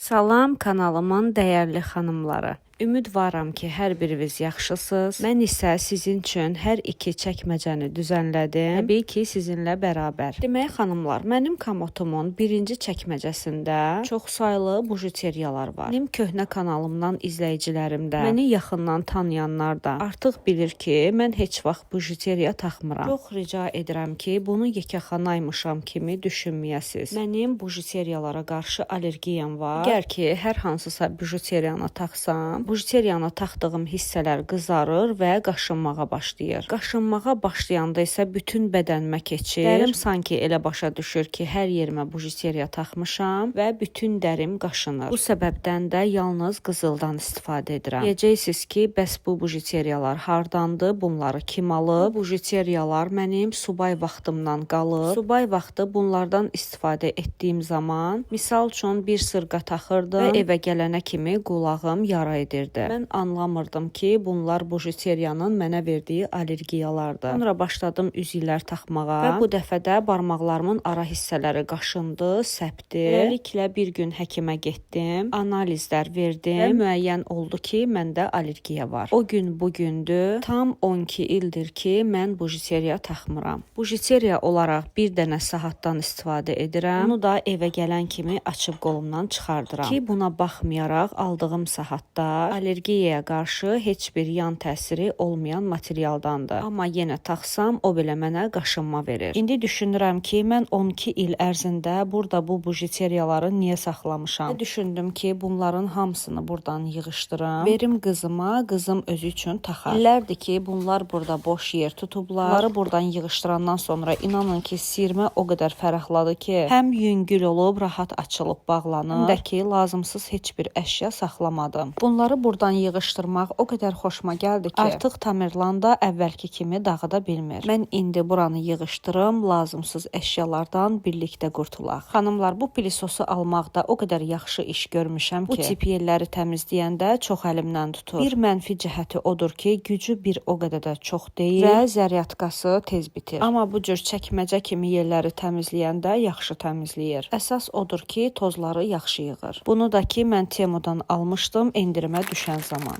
Salam kanalımın dəyərli xanımları. Ümid varam ki, hər biriniz yaxşısınız. Mən isə sizin üçün hər iki çəkməcəni düzənlədim. Təbii ki, sizinlə bərabər. Demək xanımlar, mənim komotumun birinci çəkməcəsində çoxsaylı bujuteriyalar var. Mənim köhnə kanalımdan izləyicilərim də, məni yaxından tanıyanlar da artıq bilir ki, mən heç vaxt bujuteriya taxmıram. Çox rica edirəm ki, bunu yekəxanaymışam kimi düşünməyəsiz. Mənim bujuteriyalara qarşı allergiyam var. Əgər ki, hər hansısa bujuteriyanı taxsam, bujuteriyanı taxdığım hissələr qızarır və qaşınmağa başlayır. Qaşınmağa başlayanda isə bütün bədənimə keçir. Dərim sanki elə başa düşür ki, hər yerimə bujuteriya taxmışam və bütün dərim qaşınır. Bu səbəbdən də yalnız qızıldan istifadə edirəm. Deyəcəksiniz ki, bəs bu bujuteriyalar hardandır? Bunları kim alıb? Bu bujuteriyalar mənim subay vaxtımdan qalıb. Subay vaxtı bunlardan istifadə etdiyim zaman, misal üçün bir sırğa taxırdım və evə gələnə kimi qulağım yara edirdi. Mən anlamırdım ki, bunlar bujuteriyanın mənə verdiyi allergiyalardır. Sonra başladım üzüklər taxmağa və bu dəfə də barmaqlarımın ara hissələri qaşındı, səpdi. Beləliklə bir gün həkimə getdim, analizlər verdim və müəyyən oldu ki, məndə allergiya var. O gün bugündür, tam 12 ildir ki, mən bujuteriya taxmıram. Bujuteriya olaraq bir dənə saatdan istifadə edirəm. Onu da evə gələn kimi açıb qolumdan çıxardıram. Ki buna baxmayaraq aldığım saatda allergiyaya qarşı heç bir yan təsiri olmayan materialdandır. Amma yenə taxsam, o belə mənə qaşınma verir. İndi düşünürəm ki, mən 12 il ərzində burada bu bujuteriyaları niyə saxlamışam? Və düşündüm ki, bunların hamısını buradan yığışdırım, verim qızıma, qızım özü üçün taxar. İllərdir ki, bunlar burada boş yer tutublar. Bunları buradan yığışdırandan sonra inanın ki, sirmə o qədər fərəhladı ki, həm yüngül olub, rahat açılıb bağlanır, həm də ki, lazımsız heç bir əşya saxlamadım. Bunları buradan yığışdırmaq o qədər xoşuma gəldi ki, artıq Tamerlan da əvvəlki kimi dağıda bilmir. Mən indi buranı yığışdırım, lazımsız əşyalardan birlikdə qurtulaq. Xanımlar, bu pilisosu almaqda o qədər yaxşı iş görmüşəm ki, bu tip yerləri təmizləyəndə çox əlimdən tutur. Bir mənfi cəhəti odur ki, gücü bir o qədər də çox deyil və zəryatkası tez bitir. Amma bu cür çəkməcə kimi yerləri təmizləyəndə yaxşı təmizləyir. Əsas odur ki, tozları yaxşı yığır. Bunu da ki, mən Temudan almışdım endirimə düşən zaman.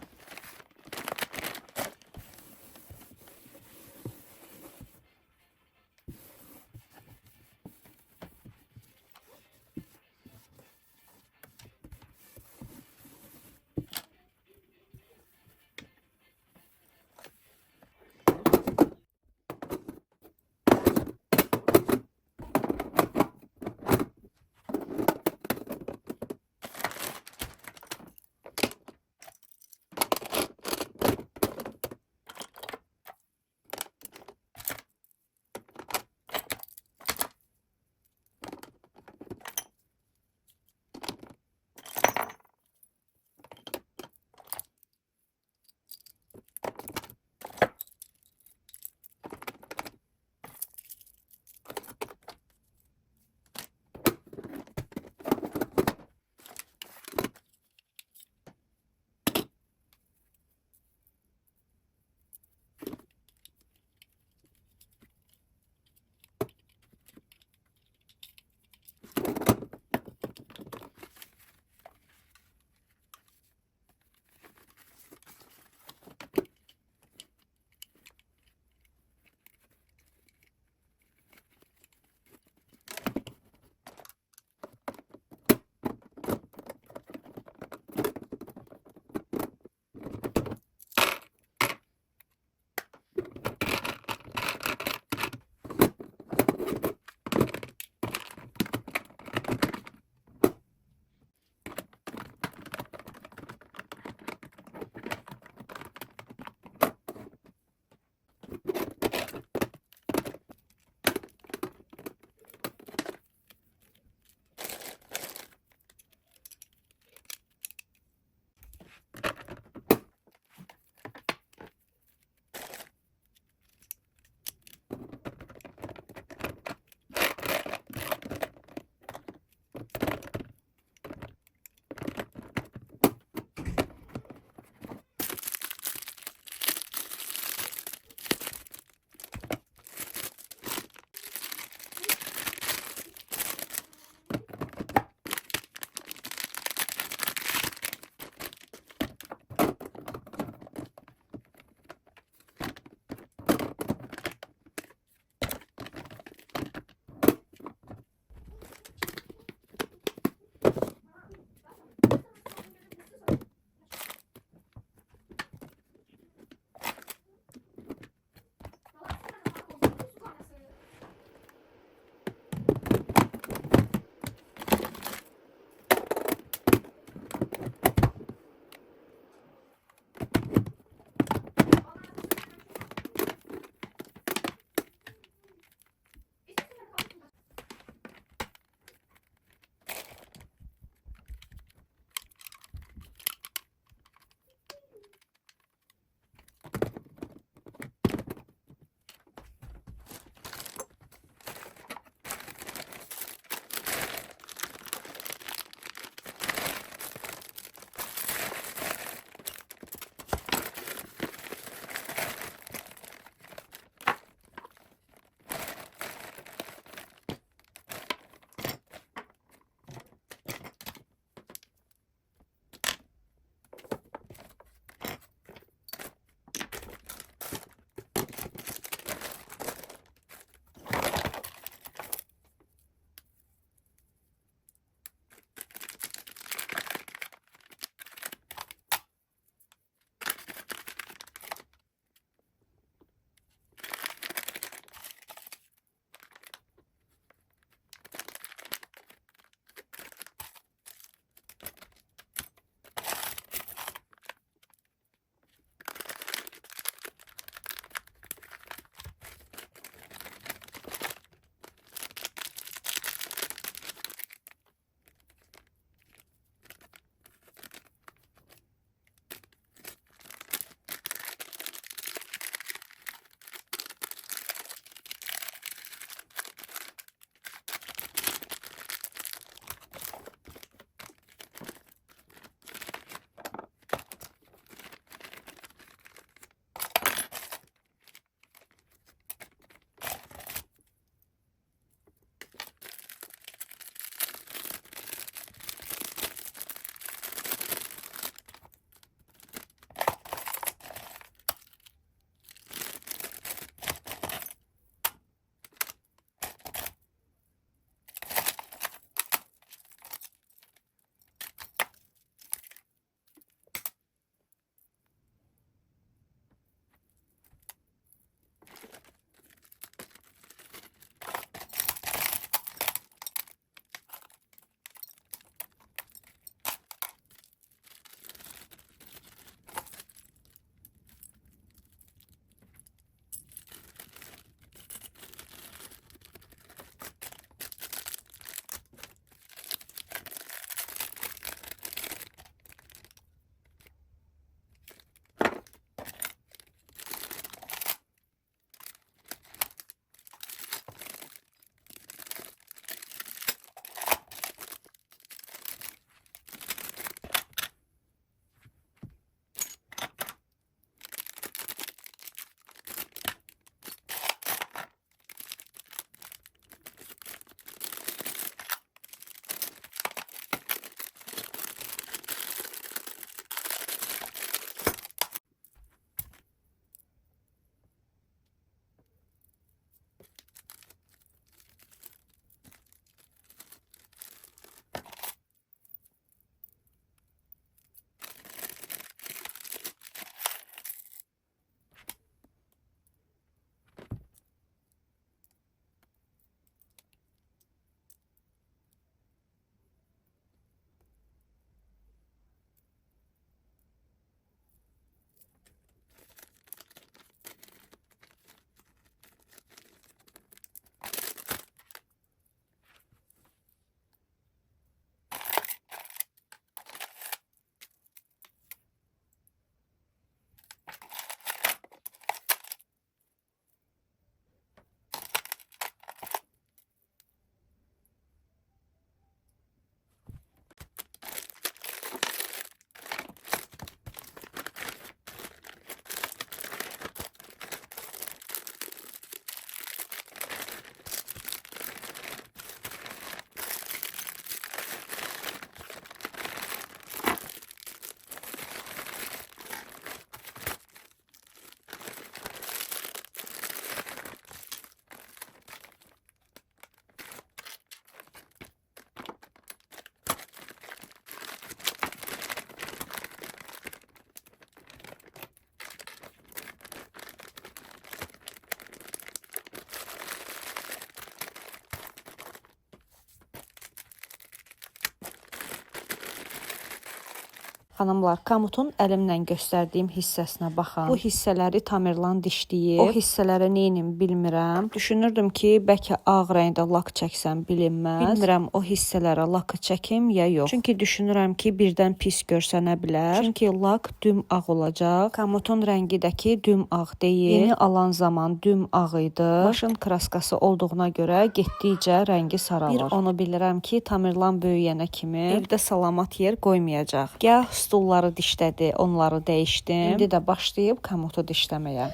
Xanımlar, kamutun əlimlə göstərdiyim hissəsinə baxın. Bu hissələri Tamerlan dişləyib. O hissələrə neynim bilmirəm. Düşünürdüm ki, bəlkə ağ rəngdə lak çəksəm bilinməz. Bilmirəm o hissələrə lakı çəkim ya yox. Çünki düşünürəm ki, birdən pis görsənə bilər. Çünki lak düm ağ olacaq. Kamutun rəngi də ki, düm ağ deyil. Yeni alan zaman düm ağ idi. Maşın kraskası olduğuna görə getdikcə rəngi saralır. Bir onu bilirəm ki, Tamerlan böyüyənə kimi evdə salamat yer qoymayacaq. Gah stulları dişlədi, onları dəyişdim. İndi də başlayıb kamutu dişləməyə.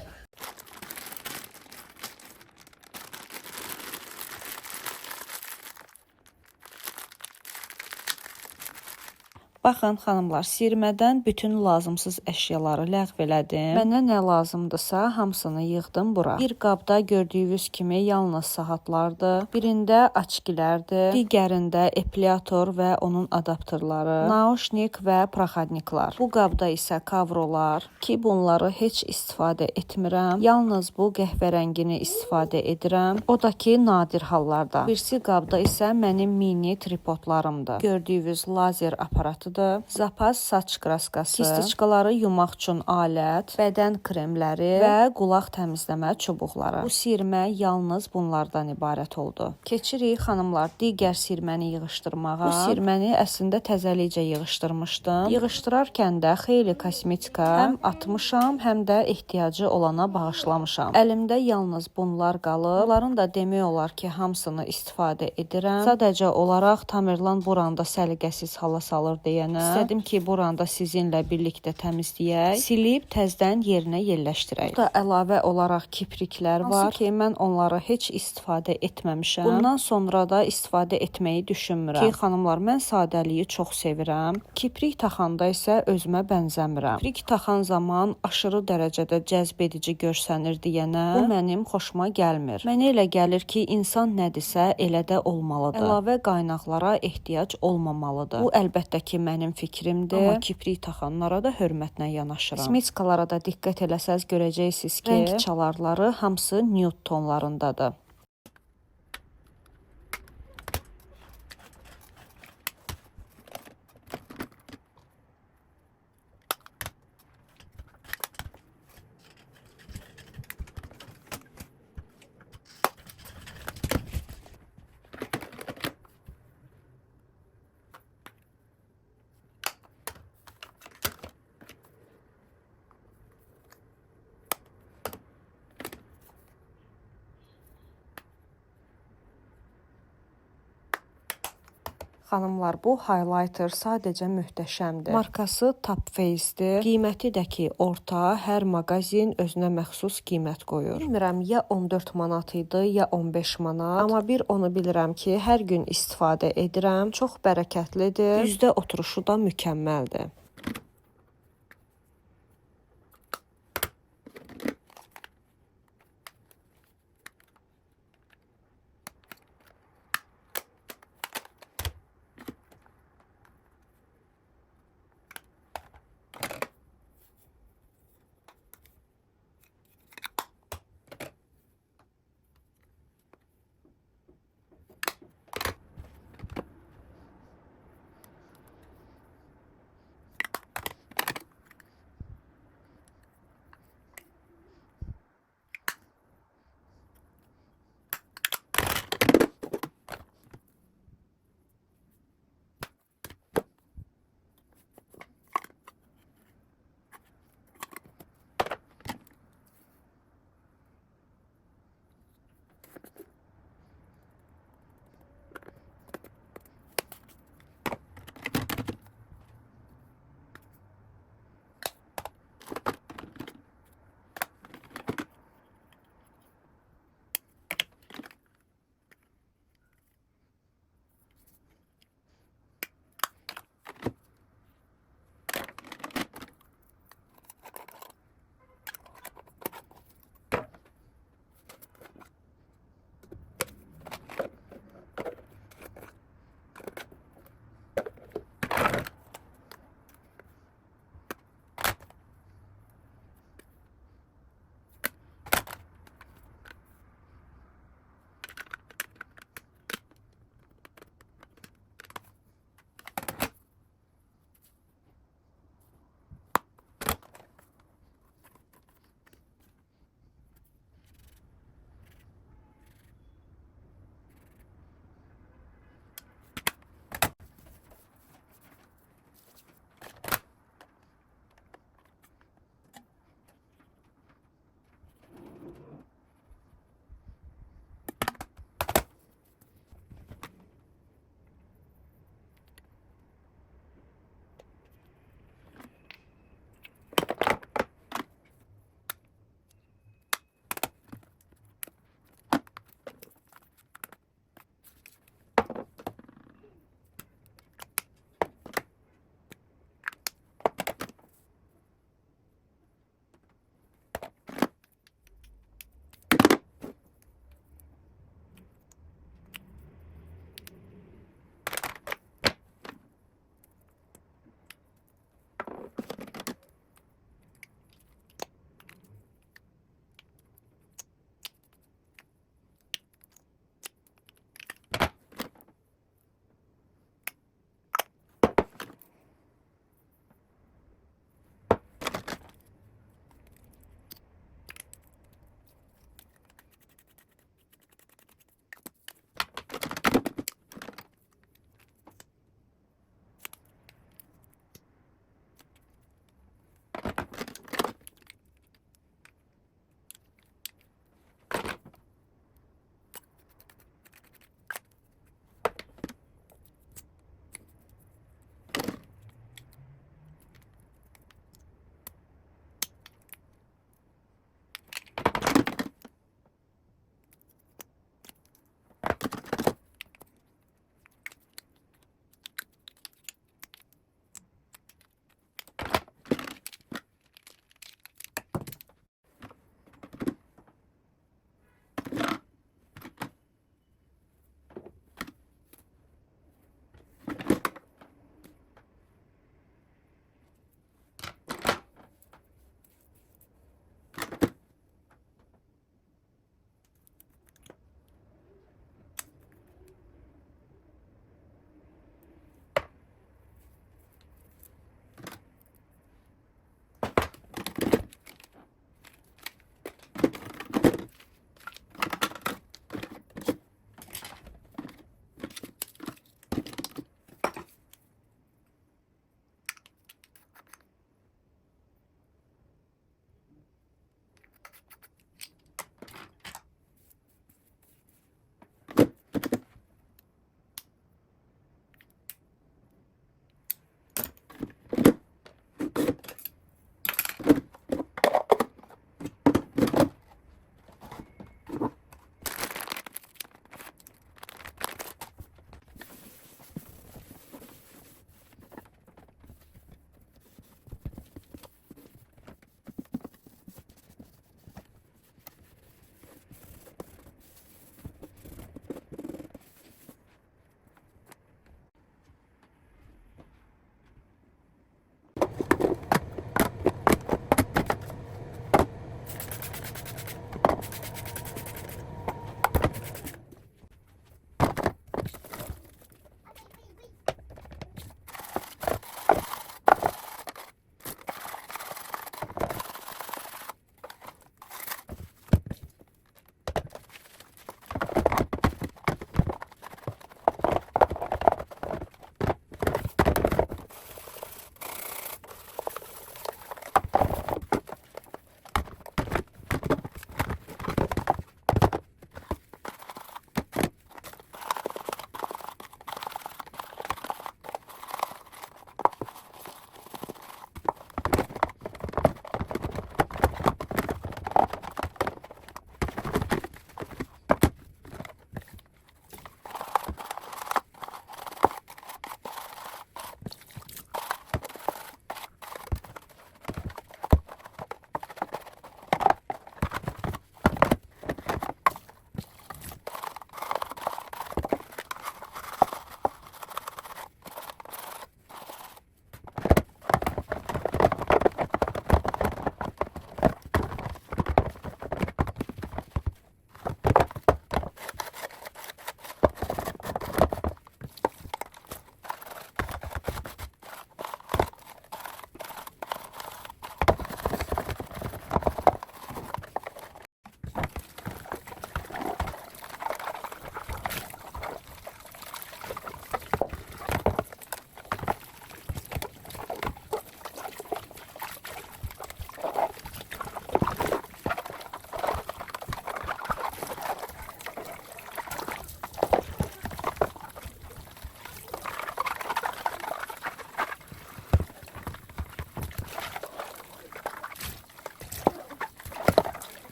Baxın, xanımlar, sirmədən bütün lazımsız əşyaları ləğv elədim. Mənə nə lazımdırsa, hamısını yığdım bura. Bir qabda gördüyünüz kimi yalnız saatlardır. Birində açkilərdir, digərində epilator və onun adapterları, naushnik və proxadniklar. Bu qabda isə kavrolar ki, bunları heç istifadə etmirəm. Yalnız bu qəhvə rəngini istifadə edirəm. O da ki, nadir hallarda. Birisi qabda isə mənim mini tripodlarımdır. Gördüyünüz lazer aparatıdır. Zapas saç kraskası, kistiçkaları yumaq üçün alət, bədən kremləri və qulaq təmizləmə çubuqları. Bu sirmə yalnız bunlardan ibarət oldu. Keçirik, xanımlar, digər sirməni yığışdırmağa. Bu sirməni əslində təzəlicə yığışdırmışdım. Yığışdırarkən də xeyli kosmetika həm atmışam, həm də ehtiyacı olana bağışlamışam. Əlimdə yalnız bunlar qalıb. Bunların da demək olar ki, hamısını istifadə edirəm. Sadəcə olaraq Tamerlan buranda səliqəsiz hala salır deyə İstədim ki, buranda sizinlə birlikdə təmizləyək, silib təzdən yerinə yerləşdirək. Burada əlavə olaraq kipriklər var. Hansı ki, mən onları heç istifadə etməmişəm. Bundan sonra da istifadə etməyi düşünmürəm. Ki, xanımlar, mən sadəliyi çox sevirəm. Kiprik taxanda isə özümə bənzəmirəm. Kiprik taxan zaman aşırı dərəcədə cəzb edici görsənir deyənə, bu mənim xoşuma gəlmir. Mənə elə gəlir ki, insan nədirsə elə də olmalıdır. Əlavə qaynaqlara ehtiyac olmamalıdır. Bu əlbəttə ki, mənim fikrimdir. Amma kiprik taxanlara da hörmətlə yanaşıram. Kosmetikalara da diqqət eləsəz görəcəksiniz ki, rəng çalarları hamısı nude tonlarındadır. Xanımlar, bu highlighter sadəcə möhtəşəmdir. Markası Top Face-dir. Qiyməti də ki, orta, hər mağazin özünə məxsus qiymət qoyur. Bilmirəm, ya 14 manat idi, ya 15 manat. Amma bir onu bilirəm ki, hər gün istifadə edirəm. Çox bərəkətlidir. Üzdə oturuşu da mükəmməldir.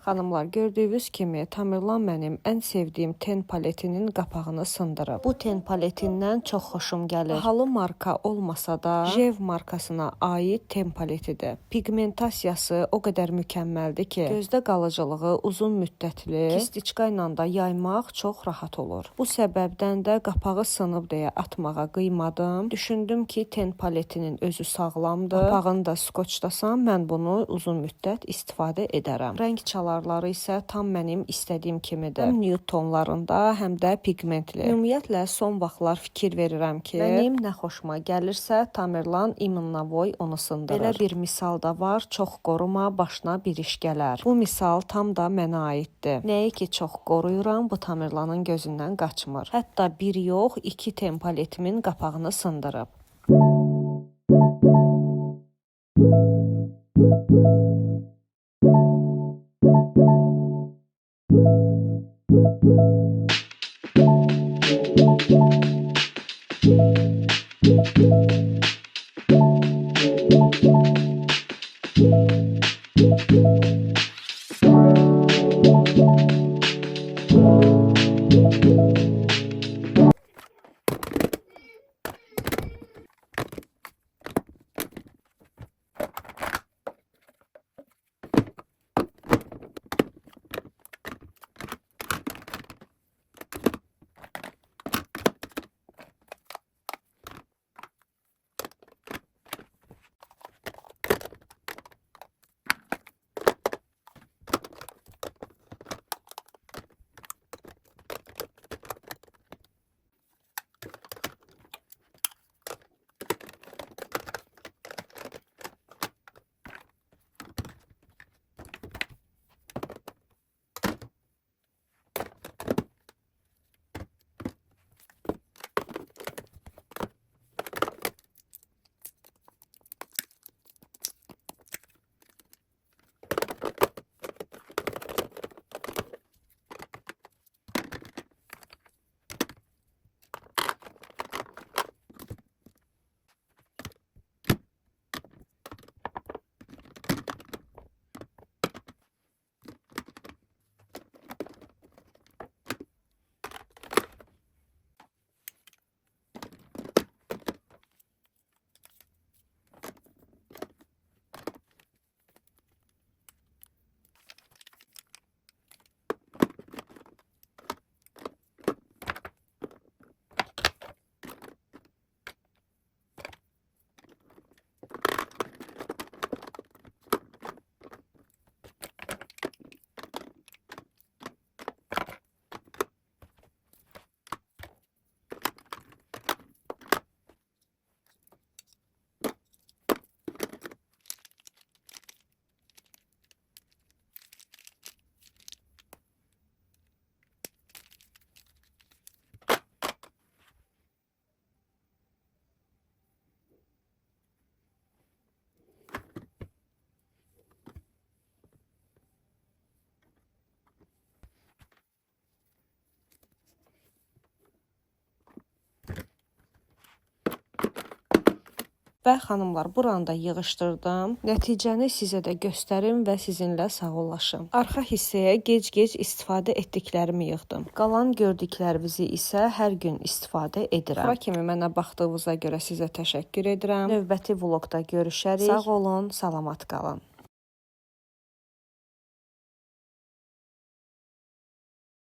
Xanımlar, gördüyünüz kimi Tamerlan mənim ən sevdiyim ten paletinin qapağını sındırıb. Bu ten paletindən çox xoşum gəlir. Bahalı marka olmasa da Jev markasına aid ten paletidir. Pigmentasiyası o qədər mükəmməldir ki, gözdə qalıcılığı uzun müddətli, kistiçka ilə də yaymaq çox rahat olur. Bu səbəbdən də qapağı sınıb deyə atmağa qıymadım. Düşündüm ki, ten paletinin özü sağlamdır. Qapağını da skoçlasam, mən bunu uzun müddət istifadə edərəm. Rəng çalarları isə tam mənim istədiyim kimidir. Həm nude tonlarında, həm də pigmentli. Ümumiyyətlə, son vaxtlar fikir verirəm ki, mənim nə xoşuma gəlirsə, Tamerlan İmnavoy onu sındırır. Belə bir misal da var, çox qoruma, başına bir iş gələr. Bu misal tam da mənə aiddir. Nəyi ki çox qoruyuram, bu Tamerlanın gözündən qaçmır. Hətta bir yox, 2 ten paletimin qapağını sındırıb. Və xanımlar, buranı da yığışdırdım. Nəticəni sizə də göstərim və sizinlə sağollaşım. Arxa hissəyə gec-gec istifadə etdiklərimi yığdım. Qalan gördüklərinizi isə hər gün istifadə edirəm. Bura kimi mənə baxdığınıza görə sizə təşəkkür edirəm. Növbəti vlogda görüşərik. Sağ olun, salamat qalın.